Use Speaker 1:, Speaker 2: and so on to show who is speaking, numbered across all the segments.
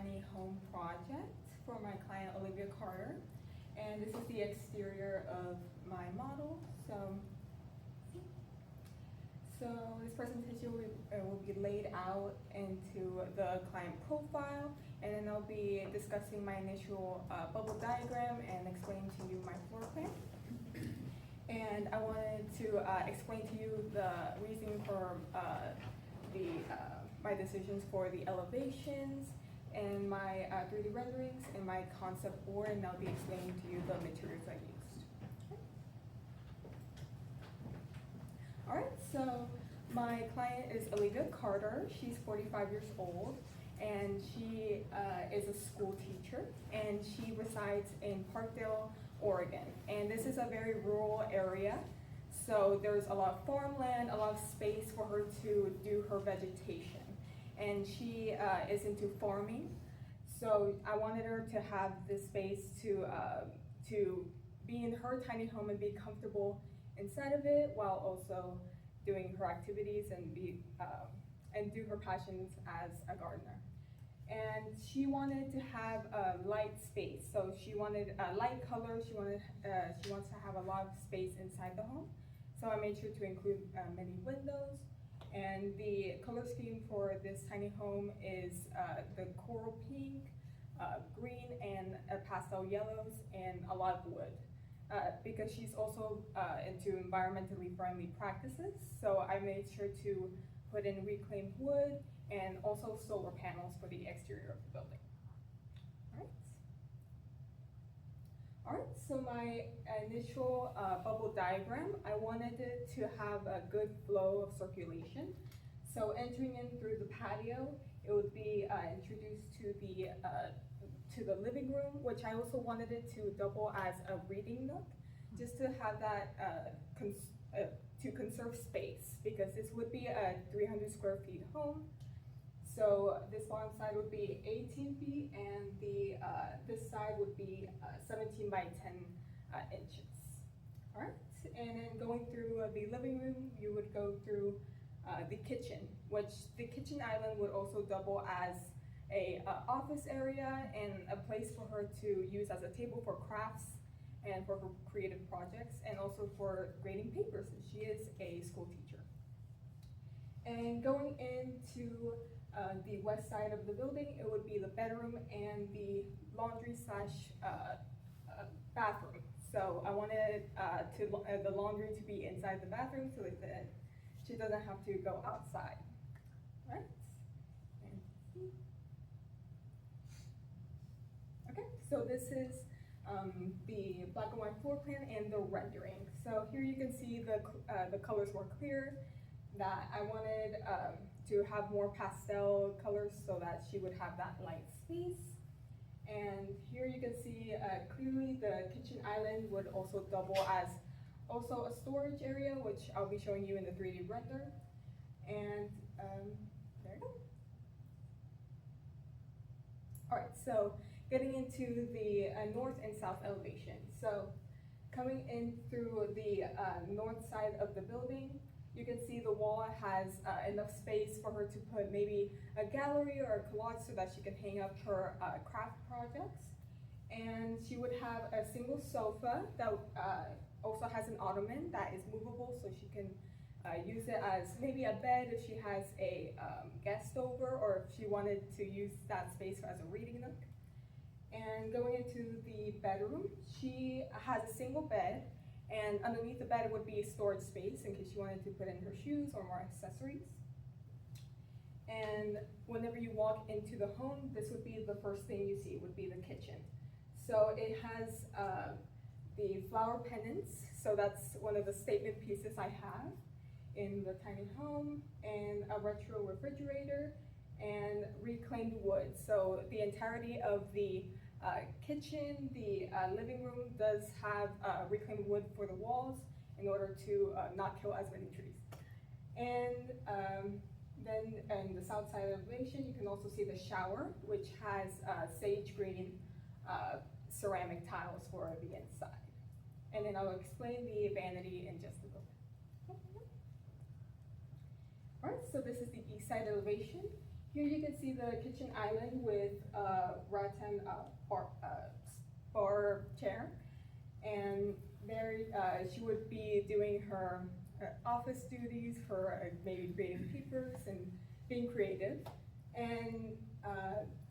Speaker 1: tiny home project for my client Olivia Carter. And this is the exterior of my model. So this presentation will be laid out into the client profile, and then I'll be discussing my initial bubble diagram and explain to you my floor plan. And I wanted to explain to you the reason for my decisions for the elevations and my 3D renderings and my concept board, and I'll be explaining to you the materials I used. All right, so my client is Olivia Carter. She's 45 years old, and she is a school teacher, and she resides in Parkdale, Oregon. And this is a very rural area, so there's a lot of farmland, a lot of space for her to do her vegetation. And she is into farming, so I wanted her to have this space to be in her tiny home and be comfortable inside of it, while also doing her activities and do her passions as a gardener. And she wanted to have a light space, so she wanted a light color. She wants to have a lot of space inside the home, so I made sure to include many windows. And the color scheme for this tiny home is the coral pink, green, and pastel yellows, and a lot of wood. Because she's also into environmentally friendly practices, so I made sure to put in reclaimed wood and also solar panels for the exterior of the building. All right, so my initial bubble diagram, I wanted it to have a good flow of circulation. So entering in through the patio, it would be introduced to the living room, which I also wanted it to double as a reading nook, just to have that to conserve space, because this would be a 300 square feet home. So this one side would be 18 feet, and this side would be 17 by 10 inches. All right, and then going through the living room, you would go through the kitchen, which the kitchen island would also double as a office area and a place for her to use as a table for crafts and for her creative projects, and also for grading papers, since she is a school teacher. And going into the west side of the building, it would be the bedroom and the laundry slash bathroom. So I wanted the laundry to be inside the bathroom so that she doesn't have to go outside. Right? Okay, so this is the black and white floor plan and the rendering. So here you can see the colors more clear, that I wanted to have more pastel colors so that she would have that light space. And here you can see clearly the kitchen island would also double as also a storage area, which I'll be showing you in the 3D render. And there you go. All right, so getting into the north and south elevation. So coming in through the north side of the building, you can see the wall has enough space for her to put maybe a gallery or a collage so that she can hang up her craft projects. And she would have a single sofa that also has an ottoman that is movable, so she can use it as maybe a bed if she has a guest over, or if she wanted to use that space as a reading nook. And going into the bedroom, she has a single bed, and underneath the bed would be storage space in case you wanted to put in her shoes or more accessories. And whenever you walk into the home, this would be the first thing you see, would be the kitchen. So it has the flower pendants, so that's one of the statement pieces I have in the tiny home, and a retro refrigerator, and reclaimed wood. So the entirety of the kitchen, the living room does have reclaimed wood for the walls in order to not kill as many trees. And then in the south side elevation, you can also see the shower, which has sage green ceramic tiles for the inside. And then I'll explain the vanity in just a little bit. All right, so this is the east side elevation. Here you can see the kitchen island with rattan bar chair, and there she would be doing her office duties for maybe grading papers and being creative. And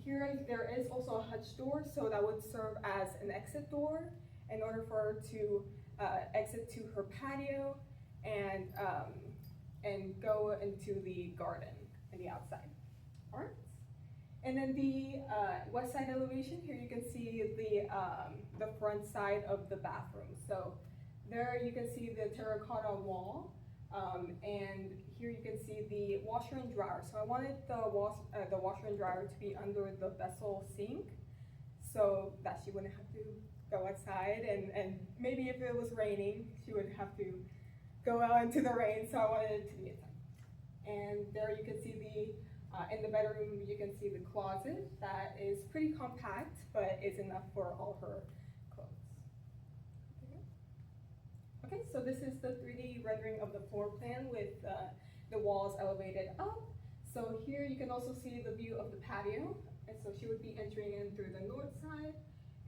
Speaker 1: here there is also a hutch door, so that would serve as an exit door in order for her to exit to her patio and go into the garden in the outside. All right. And then the west side elevation, here you can see the front side of the bathroom. So there you can see the terracotta wall, and here you can see the washer and dryer. So I wanted the washer and dryer to be under the vessel sink, so that she wouldn't have to go outside, and maybe if it was raining, she would have to go out into the rain, so I wanted it to be inside. And there you can see in the bedroom, you can see the closet that is pretty compact, but is enough for all her clothes. Okay, so this is the 3D rendering of the floor plan with the walls elevated up. So here you can also see the view of the patio. And so she would be entering in through the north side.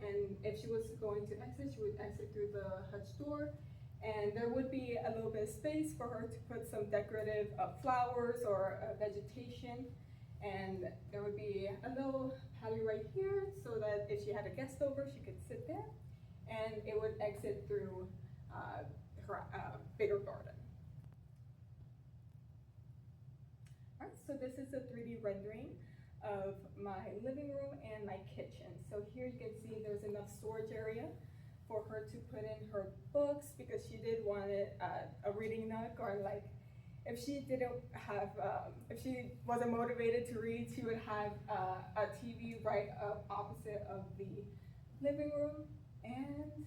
Speaker 1: And if she was going to exit, she would exit through the hutch door. And there would be a little bit of space for her to put some decorative flowers or vegetation. And there would be a little patio right here so that if she had a guest over, she could sit there. And it would exit through her bigger garden. All right, so this is a 3D rendering of my living room and my kitchen. So here you can see there's enough storage area for her to put in her books, because she did want a reading nook, or like if she didn't have, if she wasn't motivated to read, she would have a TV right up opposite of the living room. And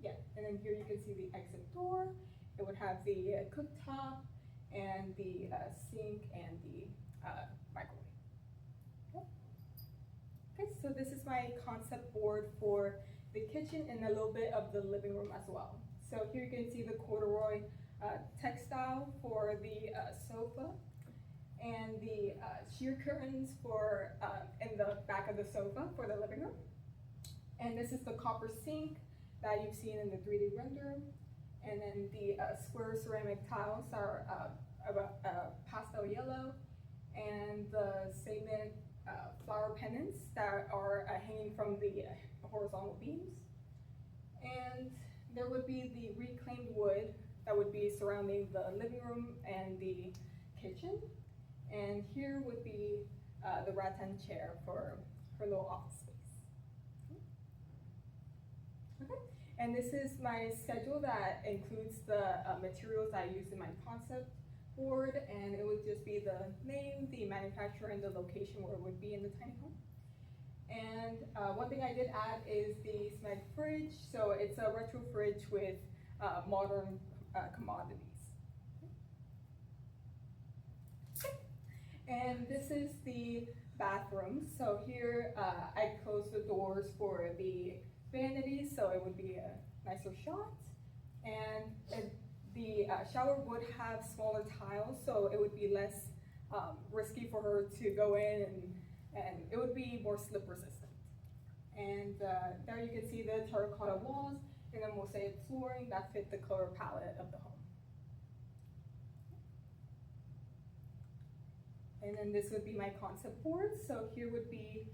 Speaker 1: yeah, and then here you can see the exit door. It would have the cooktop and the sink and the microwave. Okay. Okay, so this is my concept board for the kitchen and a little bit of the living room as well. So here you can see the corduroy textile for the sofa, and the sheer curtains for in the back of the sofa for the living room. And this is the copper sink that you've seen in the 3D render. And then the square ceramic tiles are pastel yellow, and the cement flower pendants that are hanging from the horizontal beams. And there would be the reclaimed wood that would be surrounding the living room and the kitchen. And here would be the rattan chair for her little office space. Okay, and this is my schedule that includes the materials I used in my concept board, and it would just be the name, the manufacturer, and the location where it would be in the tiny home. And one thing I did add is the Smeg fridge. So it's a retro fridge with modern commodities. Okay. And this is the bathroom. So here I closed the doors for the vanities, so it would be a nicer shot. And the shower would have smaller tiles, so it would be less risky for her to go in, and it would be more slip resistant. And there you can see the terracotta walls and the mosaic flooring that fit the color palette of the home. And then this would be my concept board. So here would be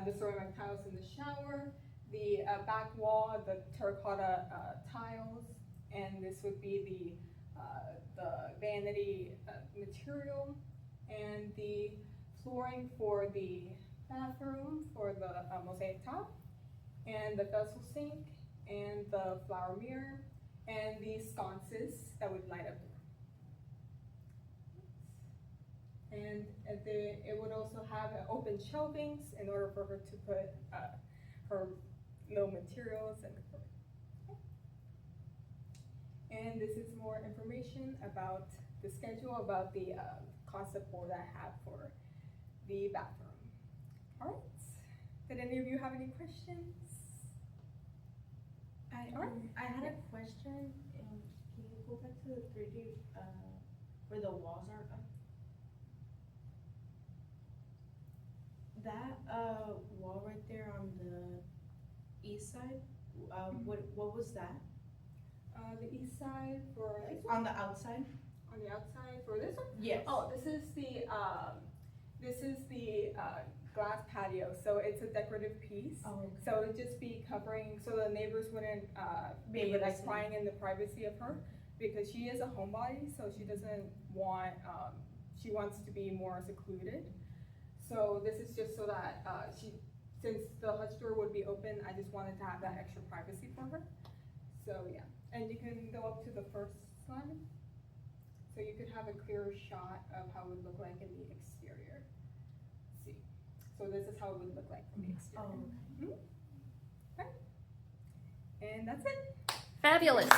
Speaker 1: the ceramic tiles in the shower, the back wall, the terracotta tiles, and this would be the vanity material, and the flooring for the bathroom for the mosaic top, and the vessel sink, and the flower mirror, and the sconces that would light up the room. And it would also have open shelvings in order for her to put her little materials and equipment. And this is more information about the schedule, about the concept board I have for the bathroom. All right. Did any of you have any questions?
Speaker 2: I had a question. Can you go back to the 3D where the walls are? that, wall right there on the east side, what was that?
Speaker 1: The east side for this one?
Speaker 2: On the outside?
Speaker 1: On the outside for this one?
Speaker 2: Yes.
Speaker 1: Oh, this is the glass patio, so it's a decorative piece.
Speaker 2: Oh, okay.
Speaker 1: So it'd just be covering, so the neighbors wouldn't,
Speaker 2: Be
Speaker 1: be
Speaker 2: able to
Speaker 1: like
Speaker 2: see.
Speaker 1: prying in the privacy of her, because she is a homebody, so she doesn't want, she wants to be more secluded. So this is just so that, since the hutch door would be open, I just wanted to have that extra privacy for her. So, yeah, and you can go up to the first slide. So you could have a clearer shot of how it would look like in the exterior. Let's see, so this is how it would look like from the exterior.
Speaker 2: Oh, okay.
Speaker 1: Okay. And that's it.
Speaker 3: Fabulous.